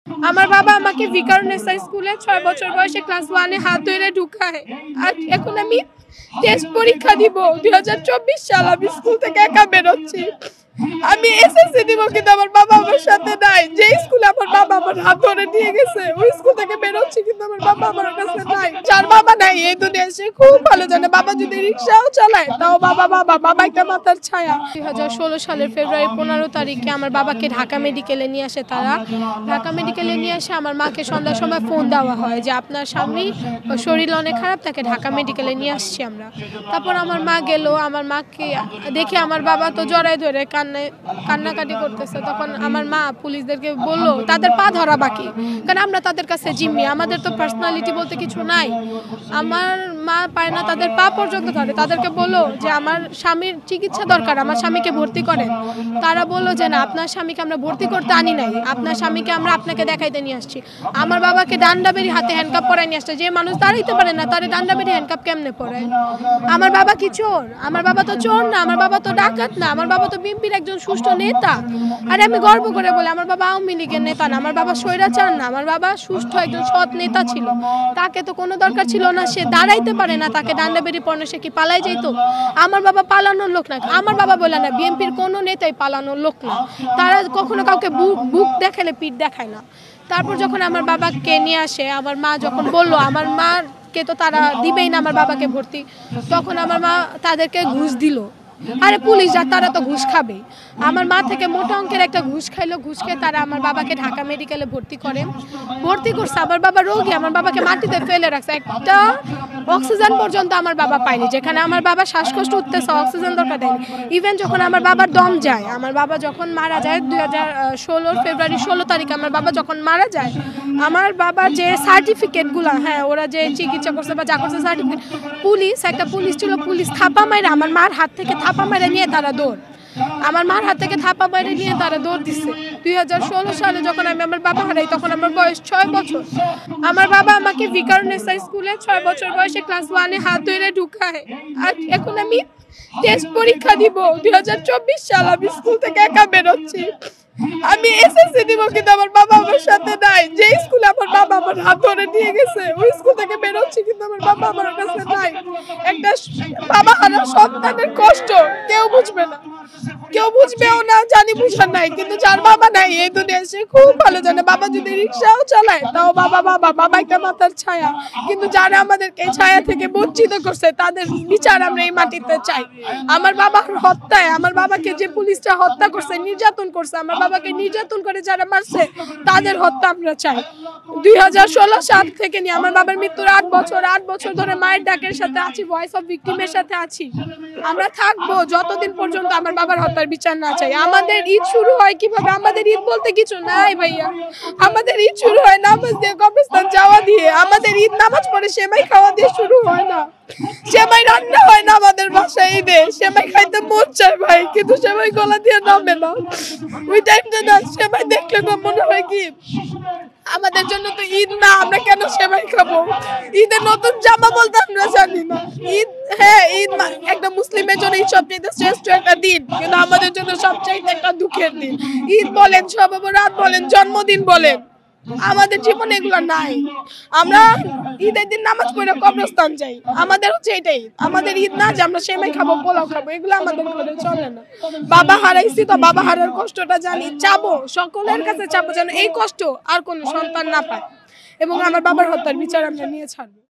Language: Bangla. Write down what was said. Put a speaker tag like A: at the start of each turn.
A: আমার বাবা আমাকে ভিকারুননিসা স্কুলে ৬ বছর বয়সে ক্লাস 1 এ হাত ধরে ঢুকায়। আর এখন আমি টেস্ট পরীক্ষা দিব। ২০২৪ সাল আমি স্কুল থেকে একা বেরোচ্ছি। আমি এসএসসি দিব কিন্তু আমার বাবা আমার সাথে নাই। যে স্কুলে আমার বাবা আমার হাত ধরে নিয়ে গেছে ওই স্কুল থেকে বেরোচ্ছি কিন্তু আমার বাবা আমার কাছে নাই। যার বাবা নাই এই দুনিয়ায় সে খুব ভালো জানে বাবা যদি রিকশাও চালায় তাও বাবা একটা মাথার ছায়া। ২০১৬ সালের ফেব্রুয়ারি ১৫ তারিখে আমার বাবাকে ঢাকা মেডিকেলে নিয়ে আসে তারা। ঢাকা মেডিকেলে নিয়ে আসে আমার মাকে সন্ধ্যার সময় ফোন দেওয়া হয় যে আপনার স্বামী শরীর অনেক খারাপ, তাকে ঢাকা মেডিকেলে নিয়ে আসছি আমরা। তারপর আমার মা গেল, আমার মাকে দেখে আমার বাবা তো জড়ায় ধরে কান্নাকাটি করতেছে। তখন আমার মা পুলিশদেরকে বললো তাদের পা ধরা বাকি, কারণ আমরা তাদের কাছে জিম্মি, আমাদের তো পার্সোনালিটি বলতে কিছু নাই। আমার মা পায় না, তাদের পা পর্যন্ত ধরে। তাদেরকে বললো যে আমার স্বামীর চিকিৎসা দরকার, আমার স্বামীকে ভর্তি করেন। তারা বললো যে না, আপনার স্বামীকে আমরা ভর্তি করতে আনি নাই, আপনার স্বামীকে আমরা আপনাকে দেখাইতে নিয়ে আসছি। আমার বাবাকে ডান্ডা বেরি হাতে হ্যান্ডকাপ পরাই নিয়ে আসছে। যে মানুষ দাঁড়াইতে পারে না তারে ডান্ডা বেরি হ্যান্ডকাপ কেমনে পরায়? আমার বাবা কি চোর? আমার বাবা তো চোর না, আমার বাবা তো ডাকাত না, আমার বাবা তো বিএনপির একজন সুষ্ঠু নেতা। আরে আমি গর্ব করে বলি আমার বাবা আওয়ামী লীগের নেতা না, আমার বাবা স্বৈরাচার না, আমার বাবা সুষ্ঠু একজন সৎ নেতা ছিল। তাকে তো কোনো দরকার ছিল না, সে দাঁড়াইতে পারে না, তাকে ডান্ডা বেরি পড়ানো, সে কি পালাই যেত? আমার বাবা পালানোর লোক না, আমার বাবা বলে না বিএনপির কোনো নেতাই পালানোর লোক না। তারা কখনো কাউকে বুক দেখালে পিঠ দেখায় না। তারপর যখন আমার বাবাকে নিয়ে আসে, আমার মা যখন বললো আমার মাকে তো তারা দিবেই না আমার বাবাকে ভর্তি, তখন আমার মা তাদেরকে ঘুষ দিল। আরে পুলিশ যা, তারা তো ঘুষ খাবে। আমার মা থেকে মোটা অঙ্কের একটা ঘুষ খাইলো, ঘুষ খেয়ে তারা আমার বাবাকে ঢাকা মেডিকেলে ভর্তি করছে। আমার বাবা রোগী, আমার বাবাকে মাটিতে ফেলে রাখছে, একটা অক্সিজেন পর্যন্ত আমার বাবা পায়নি। যেখানে আমার বাবা শ্বাসকষ্ট উঠতেছে, অক্সিজেন দরকার দেয়নি। ইভেন যখন আমার বাবার দম যায়, আমার বাবা যখন মারা যায় ২০১৬ ফেব্রুয়ারি ১৬ তারিখে আমার বাবা যখন মারা যায়, আমার বাবার যে সার্টিফিকেটগুলো, হ্যাঁ ওরা যে চিকিৎসা করছে বা যা করছে সার্টিফিকেট, একটা পুলিশ ছিল, পুলিশ থাপা মাইরা আমার মার হাত থেকে থাপা মাইরা নিয়ে তারা দৌড়, আমার মার হাত থেকে থাপা মাইরা নিয়ে তারা দৌড় দিচ্ছে। ২০১৬ সালে যখন আমি আমার বাবা হারাই তখন আমার বয়স ৬ বছর। আমার বাবা আমাকে ভিকারুননিসা স্কুলে ৬ বছর বয়সে ক্লাস 1 এ হাত ধরে ঢুকায়। আর এখন আমি টেস্ট পরীক্ষা দিব। ২০২৪ সাল আমি স্কুল থেকে একা বেরোচ্ছি। আমি এসএসসি দিব কিন্তু আমার বাবা আমার সাথে নাই। যে স্কুলে আমার বাবা আমার হাত ধরে নিয়ে গেছে ওই স্কুল থেকে বেরোচ্ছি কিন্তু আমার বাবা আমার কাছে নাই। একটা বাবা হারা সন্তানের কষ্ট কেউ বুঝবে না, কেউ বুঝবেও না, জানি বুঝার নাই। কিন্তু যার বাবা নাই এই দুনিয়ায় সে খুব ভালো জানে বাবা যদি রিকশাও চালায় তাও বাবা একটা মাথার ছায়া। কিন্তু যারা আমাদেরকে এই ছায়া থেকে বঞ্চিত করছে তাদের বিচার আমরা এই মাটিতে চাই। আমার বাবার হত্যায়, আমার বাবাকে যে পুলিশরা হত্যা করছে, নির্যাতন করছে, আমার বাবাকে নির্যাতন করে যারা মারছে তাদের হত্যা আমরা চাই। ২০১৬ সাল থেকে নিয়ে আমার বাবার মৃত্যুর ৮ বছর ধরে মায়ের ডাকের সাথে আছি, ভয়েস অফ ভিকটিমের সাথে আছি। আমরা থাকবো যতদিন পর্যন্ত আমার বাবার হত্যার বিচার না চাই। আমাদের ঈদ শুরু হয় কিভাবে? আমাদের ঈদ বলতে কিছু নাই ভাইয়া। আমাদের ঈদ শুরু হয় নামাজ দিয়ে, কবরস্থান যাওয়া দিয়ে। আমাদের ঈদ নামাজ পড়ে সেমাই খাওয়া দিয়ে শুরু হয় না। সেমাই রান্না হয় না আমাদের বাসায় ঈদে, সেমাই খাইতে মন চায় ভাই, কিন্তু সেমাই গলা দিয়ে নামে না। ওই টাইমটা না সেমাই দেখলে তো মনে হয় কি আমাদের জন্য তো ঈদ না, আমরা কেন সেমাই খাবো? ঈদের নতুন জামা বলতে আমরা জানি না। ঈদ, হ্যাঁ ঈদ একটা মুসলিমের জন্য ঈদ সবচেয়ে শ্রেষ্ঠ একটা দিন, কিন্তু আমাদের জন্য সবচেয়ে একটা দুঃখের দিন। ঈদ বলেন, শবে বরাত বলেন, জন্মদিন বলেন, আমাদের জীবনে এগুলো নাই। আমরা ঈদের দিন নামাজ পড়ে কবরস্থান যাই, আমাদের হচ্ছে এটাই আমাদের ঈদ না যে আমরা সেমাই খাবো, পোলাও খাবো, এগুলো আমাদের ঘরে চলে না। বাবা হারাইছি তো বাবা হারার কষ্টটা জানি, চাবো সকলের কাছে চাবো যেন এই কষ্ট আর কোনো সন্তান না পায়, এবং আমার বাবার হত্যার বিচার আমরা নিয়ে ছাড়বো।